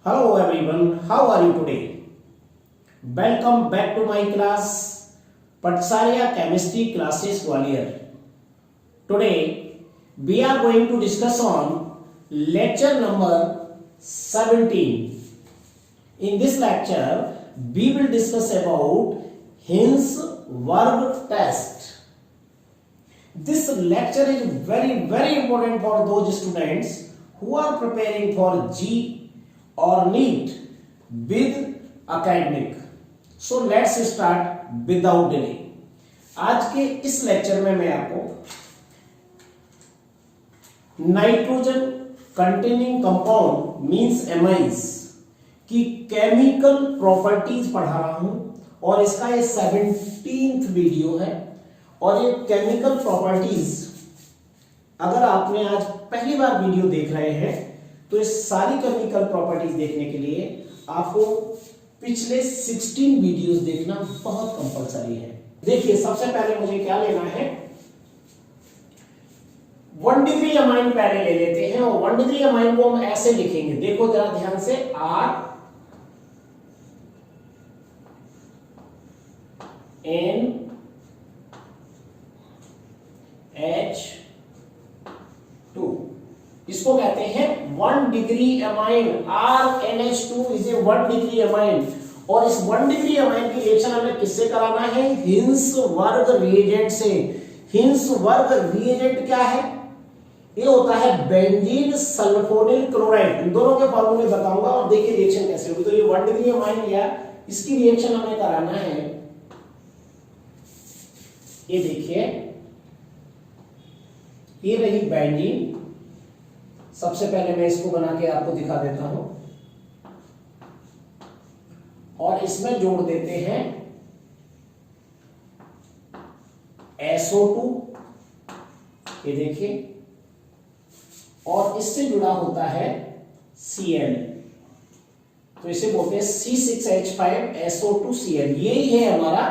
Hello everyone, how are you today? Welcome back to my class, Patsaria Chemistry Classes Gwalior. Today we are going to discuss on lecture number 17. In this lecture, we will discuss about Hinsberg test. This lecture is very important for those students who are preparing for G or NEET with academic. So let's start without delay. आज के इस lecture में मैं आपको nitrogen containing compound means amines की chemical properties पढ़ा रहा हूं और इसका ये 17th वीडियो है। और ये केमिकल प्रॉपर्टीज अगर आपने आज पहली बार वीडियो देख रहे हैं तो ये सारी केमिकल प्रॉपर्टीज देखने के लिए आपको पिछले 16 वीडियोस देखना बहुत कंपलसरी है। देखिए सबसे पहले मुझे क्या लेना है, 1 डिग्री अमाइन पहले ले लेते हैं और 1 डिग्री अमाइन को हम ऐसे लिखेंगे, देखो जरा ध्यान से, RNH2, इसको कहते हैं 1 degree amine. RNH2 is a 1 degree amine और इस 1 डिग्री अमाइन की रिएक्शन हमें किससे कराना है? हिंसबर्ग रिएजेंट से। हिंसबर्ग रिएजेंट क्या है? ये होता है बेंजीन सल्फोनिल क्लोराइड। इन दोनों के फॉर्मूले बताऊंगा और देखिए रिएक्शन कैसे होगी। तो ये 1 डिग्री अमाइन लिया, इसकी रिएक्शन हमें कराना है, ये देखिए ये रही बेंजीन। सबसे पहले मैं इसको बना के आपको दिखा देता हूं और इसमें जोड़ देते हैं SO2, ये देखिए, और इससे जुड़ा होता है Cl, तो इसे बोलते हैं C6H5SO2Cl। यही है हमारा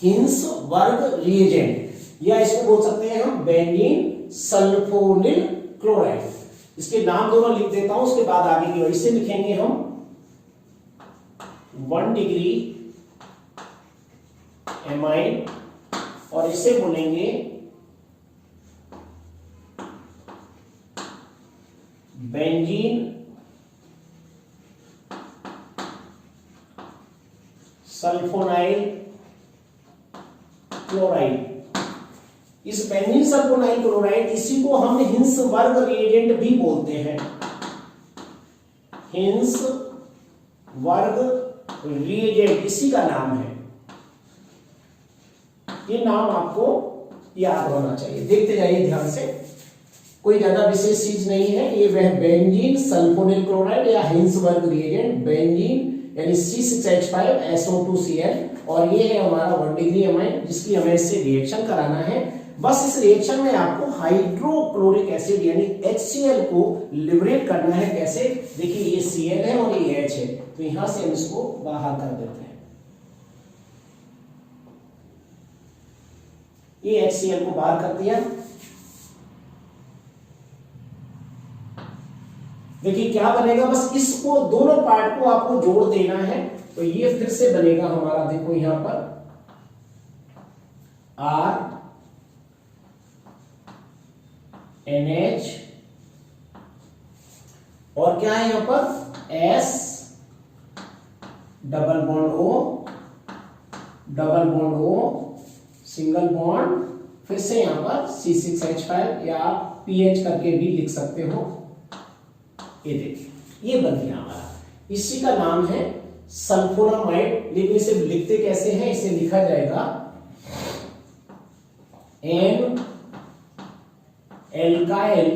हिंसबर्ग रिएजेंट, या इसको बोल सकते हैं हम बेंजीन सल्फोनिल क्लोराइड। इसके नाम दोनों लिख देता हूं, उसके बाद आगे की वजह से लिखेंगे हम 1 डिग्री एमाइन और इसे बोलेंगे बेंजीन सल्फोनाइल क्लोराइड। इस बेंजीन सल्फोनाइल क्लोराइड, इसी को हम हिंसबर्ग रिएजेंट भी बोलते हैं। हिंसबर्ग रिएजेंट इसी का नाम है। ये नाम आपको याद होना चाहिए। देखते जाइए ध्यान से, कोई ज्यादा विशेष चीज नहीं है। ये वह बेंजीन सल्फोनिल क्लोराइड या हिंसबर्ग रिएजेंट, बेंजीन यानी C6H5SO2Cl, और ये है हमारा 1 डिग्री अमाइन जिसकी हमें इससे रिएक्शन कराना है। बस इस रिएक्शन में आपको हाइड्रोक्लोरिक एसिड यानी HCl को लिबरेट करना है। कैसे? देखिए ये Cl है और ये H है, तो यहां से हम इसको बाहर कर देते हैं। ये HCl को बाहर कर दिया। देखिए क्या बनेगा, बस इसको दोनों पार्ट को आपको जोड़ देना है, तो ये फिर से बनेगा हमारा, देखो यहां पर RNH और क्या है यहां पर S double bond O single bond, फिर से यहां पर C6H5 या आप PH करके भी लिख सकते हो। ये देखिए ये बन गया हमारा, इसी का नाम है सल्फोनामाइड। लेकिन इसे लिखते कैसे हैं? इसे लिखा जाएगा N एल्काइल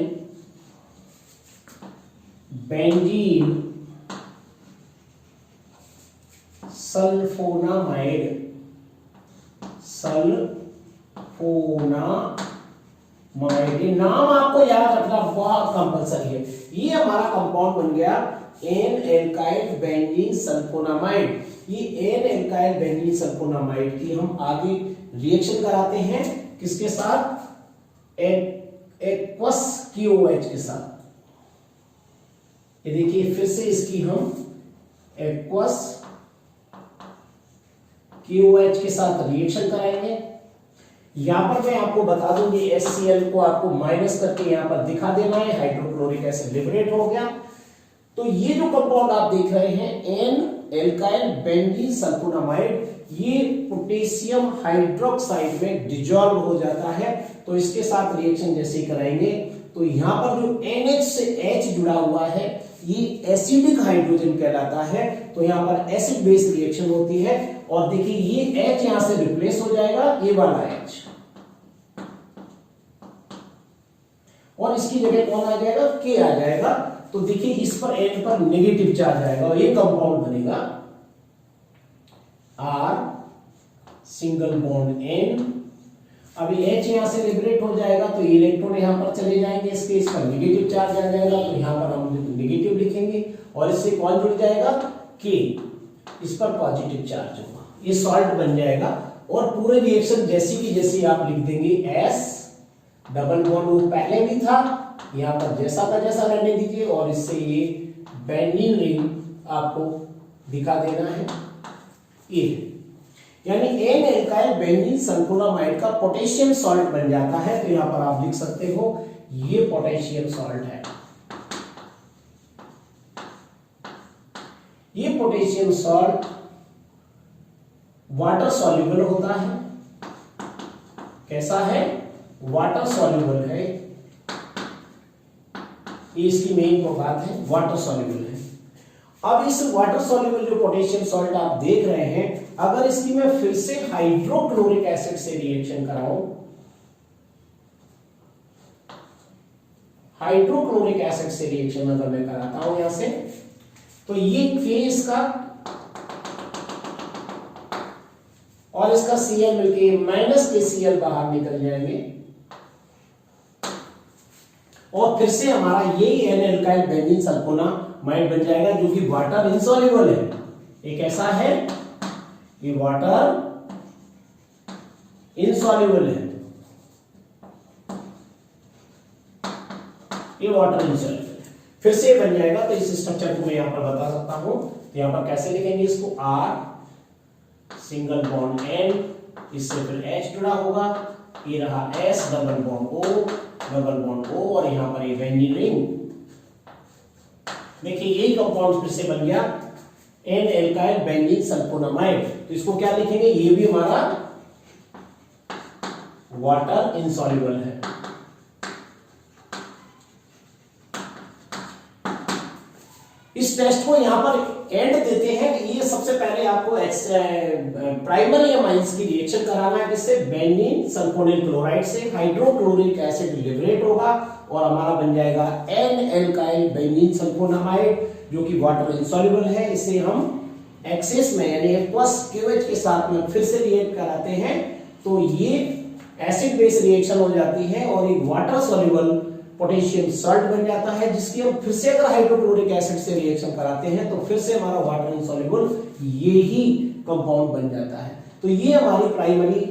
बेंजीन सल्फोनामाइड। नाम आपको याद रखना बहुत कंपलसरी है। ये हमारा कंपाउंड बन गया N एल्काइल बेंजीन सल्फोनामाइड। ये N एल्काइल बेंजीन सल्फोनामाइड की हम आगे रिएक्शन कराते हैं किसके साथ? एक्वस KOH के साथ। ये देखिए फिर से इसकी हम एक्वस KOH के साथ रिएक्शन कराएंगे। यहां पर मैं आपको बता दूं ये HCl को आपको माइनस करके यहां पर दिखा देना है, हाइड्रोक्लोरिक एसिड लिबरेट हो गया। तो ये जो कंपाउंड आप देख रहे हैं एन एल्काइल बेंजीन सल्फोनामाइड, ये पोटेशियम हाइड्रोक्साइड में डिजॉल्व हो जाता है। तो इसके साथ रिएक्शन जैसे कराएंगे तो यहां पर जो NH से H जुड़ा हुआ है ये एसिडिक हाइड्रोजन कहलाता है। तो यहां पर एसिड बेस रिएक्शन होती है और देखिए ये H यहां से रिप्लेस हो जाएगा ये वाला H, और इसकी जगह कौन आ जाएगा, K आ जाएगा। तो देखिए इस पर N पर नेगेटिव चार्ज आएगा और ये कंपाउंड बनेगा R सिंगल बॉन्ड N। अभी H यहां से लिबरेट हो जाएगा तो ये इलेक्ट्रॉन यहां पर चले जाएंगे, इसके इस पर नेगेटिव चार्ज आ जाएगा तो यहां पर हम नेगेटिव लिखेंगे और इससे कौन जुड़ जाएगा, K, इस पर पॉजिटिव चार्ज होगा, ये सॉल्ट बन जाएगा। और पूरे रिएक्शन जैसी की जैसी आप लिख देंगे S डबल बॉन्ड वो पहले भी था, यहां पर जैसा का जैसा रहने दीजिए और इससे ये बेंजीन रिंग आपको दिखा देना है ये, यानी एन एल्काइल बेंजीन सल्फोनामाइड का पोटेशियम सॉल्ट बन जाता है। तो यहां पर आप लिख सकते हो ये पोटेशियम सॉल्ट है। ये पोटेशियम सॉल्ट वाटर सॉल्युबल होता है। कैसा है, वाटर सॉल्युबल है, ये इसकी मेन बात है, वाटर सॉल्युबल है। अब इस वाटर सॉल्युबल जो पोटेशियम सॉल्ट आप देख रहे हैं, अगर इसकी मैं फिर से हाइड्रोक्लोरिक एसिड से रिएक्शन कराऊं, हाइड्रोक्लोरिक एसिड से रिएक्शन अगर मैं कराता हूं यहां से, तो ये K इसका और इसका Cl मिलके माइनस KCl बाहर निकल जाएंगे और फिर से हमारा ये एन एल्काइल बेंजीन सल्फोनामाइड बन जाएगा जो कि वाटर इनसॉल्युबल है। ये कैसा है, ये वाटर इनसॉल्युबल है, ये वाटर इनसॉल्युबल है। फिर से बन जाएगा। तो इस स्ट्रक्चर को मैं यहां पर बता सकता हूं, तो यहां पर कैसे लिखेंगे इसको, R सिंगल बॉन्ड N, इससे फिर H जुड़ा होगा, ये रहा S double bond O double bond O और यहां पर ये बेंजीन रिंग। देखिए यही कंपाउंड फिर से बन गया एन एल्काइल बेंजीन सल्फोनामाइड। तो इसको क्या लिखेंगे, ये भी हमारा वाटर इनसॉल्युबल है। इस टेस्ट को यहां पर एंड देते हैं। ये सबसे पहले आपको प्राइमरी अमाइंस की रिएक्शन कराना है, जिससे बेंजीन सल्फोनिल क्लोराइड से हाइड्रोक्लोरिक एसिड लिबरेट होगा और हमारा बन जाएगा एन एल्काइल बेंजीन सल्फोनामाइड जो कि वाटर इनसॉल्युबल है। इसे हम एक्सेस में यानी एक्वस KOH के साथ में फिर से रिएक्ट कराते हैं तो ये एसिड बेस रिएक्शन हो जाती है और एक वाटर सॉल्युबल पोटेशियम सॉल्ट बन जाता है, जिसकी हम फिर से अगर हाइड्रोक्लोरिक एसिड से रिएक्शन कराते हैं तो फिर से हमारा वाटर इनसॉल्युबल ये ही कंपाउंड बन जाता है। तो ये हमारी प्राइमरी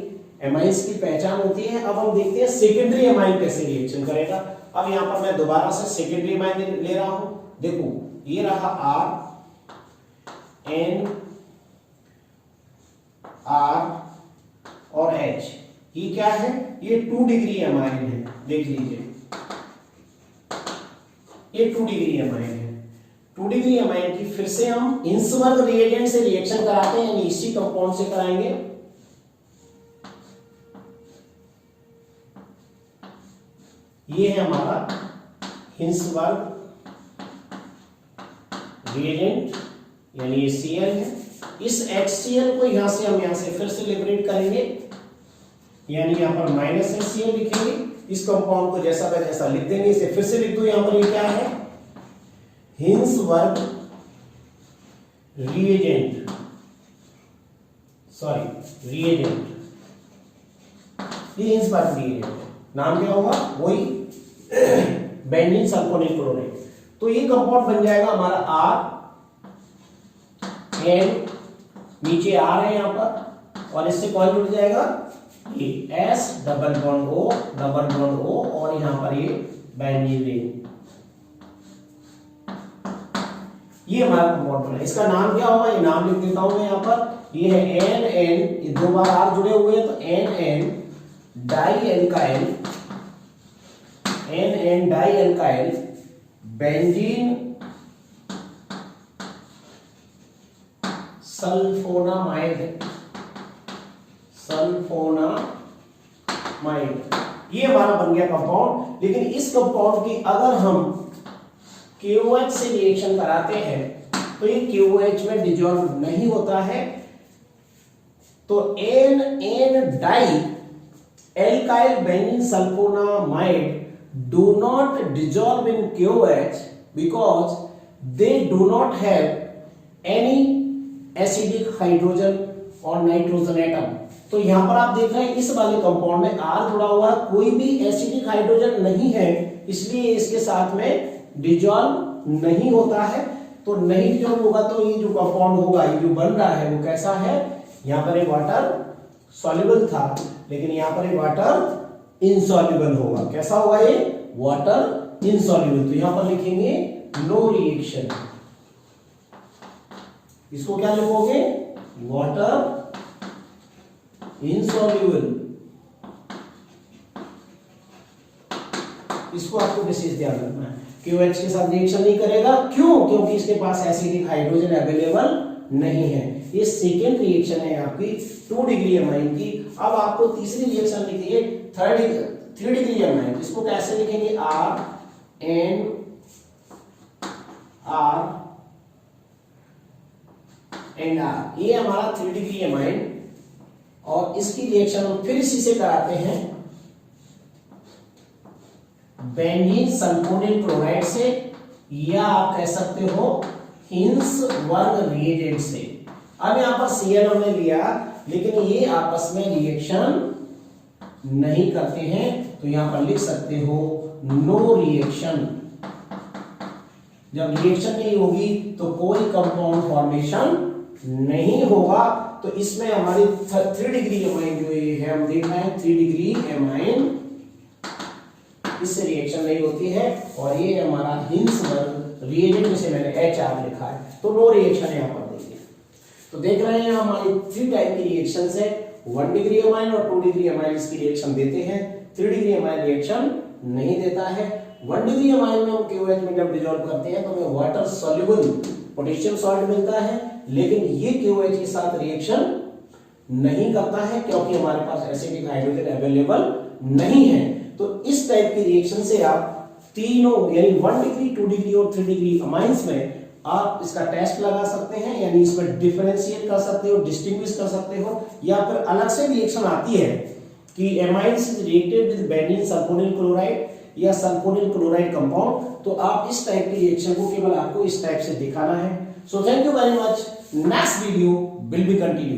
एमाइंस की पहचान होती है। अब हम देखते हैं सेकेंडरी एमाइन कैसे रिएक्शन करेगा। अब यहां पर मैं दोबारा से सेकेंडरी एमाइन ले रहा हूं। देखो ये रहा R N R और H, ये क्या है, ये 2 डिग्री एमाइन है। देख लीजिए ये 2 डिग्री एमाइन है। 2 डिग्री एमाइन की फिर से हम इंसवर्ग रिएजेंट से रिएक्शन कराते हैं, यानी इसी कंपाउंड से कराएंगे। ये है हमारा हिंसवर्ग रिएजेंट यानी ये Cl है। इस HCl को यहां से हम यहां से फिर से लिबरेट करेंगे, यानी यहां पर माइनस HCl लिखेंगे। इस कंपाउंड को जैसा का जैसा लिख देंगे। इसे फिर से लिख दो, यहां पर ये क्या है, हिंसवर्ग रिएजेंट, सॉरी रिएजेंट, ये हिंसवर्ग रिएजेंट है। नाम क्या होगा, वही बेंजीन सल्फोनिल क्लोराइड। तो ये कंपाउंड बन जाएगा हमारा R N, नीचे R है यहां पर और इससे कौन जुड़ जाएगा, ये S डबल बॉन्ड O और यहां पर ये बेंजीन रिंग। ये हमारा कंपाउंड बना। इसका नाम क्या होगा, ये नाम लिख देता हूं मैं यहाँ पर। ये है NN, ये 2 बार R जुड़े हुए हैं तो NN di alkyl benzene sulfonamide. ये हमारा बन गया कंपाउंड। लेकिन इस कंपाउंड की अगर हम KOH से रिएक्शन कराते हैं तो ये KOH में डिसॉल्व नहीं होता है। तो NN di alkyl benzene sulfonamide do not dissolve in KOH because they do not have any acidic hydrogen और नाइट्रोजन एटम। तो यहां पर आप देख रहे हैं इस वाले कंपाउंड में R जुड़ा हुआ, कोई भी एसिडिक हाइड्रोजन नहीं है, इसलिए इसके साथ में डिसॉल्व नहीं होता है। तो नहीं डिसॉल्व होगा तो ये जो कंपाउंड होगा, ये जो बन रहा है वो कैसा है, यहां पर एक वाटर सॉल्युबल था लेकिन यहां पर एक वाटर इनसॉल्युबल होगा। कैसा होगा ये, वाटर इनसॉल्युबल। तो यहां पर लिखेंगे नो रिएक्शन। इसको क्या लिखोगे, वाटर इनसॉल्युबल। इसको आपको विशेष ध्यान रखना है। KOH के साथ रिएक्शन नहीं करेगा, क्यों, क्योंकि इसके पास एसिडिक हाइड्रोजन अवेलेबल नहीं है। ये सेकेंड रिएक्शन है आपकी 2 डिग्री एमाइन की। अब आपको तीसरी रिएक्शन लिखनी है 3 डिग्री एमाइन। इसको कैसे लिखेंगे, RNR एंड R। ये हमारा 3 डिग्री एमाइन और इसकी रिएक्शन हम फिर इसी से कराते हैं बेंजीन सल्फोनिल क्लोराइड से, या आप कह सकते हो हिंसवर्ग रिएजेंट से। अब यहां पर Cl हमने लिया लेकिन ये आपस में रिएक्शन नहीं करते हैं, तो यहां पर लिख सकते हो नो रिएक्शन। जब रिएक्शन नहीं होगी तो कोई कंपाउंड फॉर्मेशन नहीं होगा। तो इसमें हमारी 3 डिग्री एमाइन जो ये है, हम देख रहे हैं 3 डिग्री एमाइन, इससे रिएक्शन नहीं होती है। और ये हमारा हिंसवर्ग रिएजेंट जिसे मैंने HR लिखा है, तो नो रिएक्शन यहां पर देखिए। तो देख रहे हैं हमारी 3 टाइप की रिएक्शंस है, 1 डिग्री एमाइन और 2 डिग्री एमाइन इसकी रिएक्शन देते हैं। 3 डिग्री एमाइन रिएक्शन नहीं देता है। 1 डिग्री एमाइन में हम KOH में जब डिसॉल्व करते हैं तो हमें वाटर सॉल्युबल पोटेशियम सॉल्ट मिलता है, लेकिन ये KOH के साथ रिएक्शन नहीं करता है क्योंकि हमारे पास एसिडिक हाइड्रोजन अवेलेबल नहीं है। तो इस टाइप की रिएक्शन से आप तीनों यानी 1 डिग्री, 2 डिग्री और 3 डिग्री अमाइंस में आप इसका टेस्ट लगा सकते हैं, यानी इसमें डिफरेंशिएट कर सकते हो, डिस्टिंग्विश कर सकते हो, या फिर अलग से रिएक्शन आती है कि amines is reacted with benzene sulphonyl chloride या सल्फोनिल क्लोराइड कंपाउंड, तो आप इस टाइप की रिएक्शन को केवल आपको इस टाइप से दिखाना है। So thank you very much. Next video will be continue.